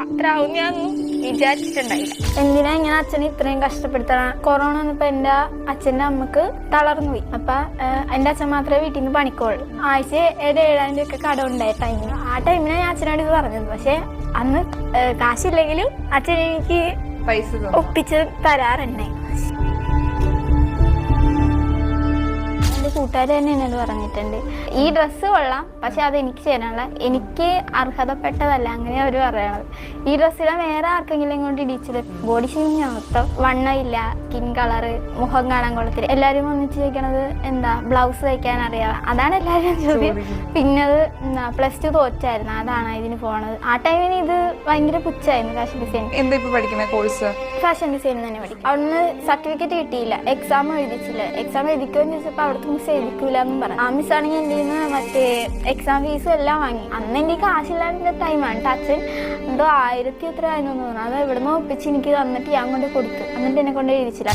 അത്ര ആവും ഞാൻ വിചാരിച്ചിട്ടുണ്ടായില്ല. എന്തിനാ ഇങ്ങനെ അച്ഛനെ ഇത്രയും കഷ്ടപ്പെടുത്തണം? കൊറോണ വന്നപ്പോ എന്റെ അച്ഛന്റെ അമ്മക്ക് തളർന്നു പോയി. അപ്പൊ എന്റെ അച്ഛൻ മാത്രമേ വീട്ടിൽ നിന്ന് പണിക്കോളൂ. ആഴ്ച 7,000 രൂപയൊക്കെ കടം ഉണ്ടായ ടൈമിന് ഞാൻ അച്ഛനോട് ഇത് പറഞ്ഞത്. പക്ഷെ അന്ന് കാശില്ലെങ്കിലും അച്ഛൻ എനിക്ക് പൈസ ഒപ്പിച്ച് തരാറുണ്ട്. എന്റെ കൂട്ടുകാർ തന്നെ എന്നോട് പറഞ്ഞിട്ടുണ്ട്, ഈ ഡ്രസ്സ് കൊള്ളാം, പക്ഷെ അത് എനിക്ക് ചേരാനുള്ള, എനിക്ക് അർഹതപ്പെട്ടതല്ല, അങ്ങനെ അവർ പറയണത്. ഈ ഡ്രസ്സിലെ വേറെ ആർക്കെങ്കിലും കൊണ്ട് ഇടിച്ചത് ബോഡി ഷേമിങ് മൊത്തം, വണ്ണമില്ല, സ്കിൻ കളറ്, മുഖം കാണാൻ കൊള്ളത്തില്ല. എല്ലാവരും ഒന്നിച്ച് ചോദിക്കണത് എന്താ ബ്ലൗസ് തയ്ക്കാൻ അറിയാം, അതാണ് എല്ലാവരും ചോദ്യം. പിന്നെ അത് +2 തോറ്റായിരുന്നു, അതാണ് ഇതിന് പോണത്. ആ ടൈമിന് ഇത് ഭയങ്കര പുച്ഛായിരുന്നു. ഫാഷൻ ഡിസൈൻ എന്താ ഇപ്പൊ പഠിക്കുന്ന കോഴ്സ്? ഫാഷൻ ഡിസൈൻ തന്നെ പഠിക്കും. അവിടുന്ന് സർട്ടിഫിക്കറ്റ് കിട്ടിയില്ല, എക്സാം എഴുതിച്ചില്ല. എക്സാം എഴുതിക്കുമെന്ന് ചോദിച്ചപ്പോൾ അവിടുത്തെ മിസ് എഴുതിക്കൂല എന്നും പറഞ്ഞു. ആ മിസ്സാണെങ്കിൽ എൻ്റെ നിന്ന് മറ്റേ എക്സാം ഫീസും എല്ലാം വാങ്ങി. അന്ന് എനിക്ക് കാശില്ലാത്ത ടൈമാണ്. അച്ഛൻ എന്തോ 1000 എത്ര ആയിരുന്നു തോന്നുന്നു, അത് എവിടെ നിന്ന് ഒപ്പിച്ച് എനിക്ക് തന്നിട്ട് ഞാൻ കൊണ്ട് കൊടുത്തു. എന്നിട്ട് എന്നെ കൊണ്ട് എഴുതിച്ചില്ല.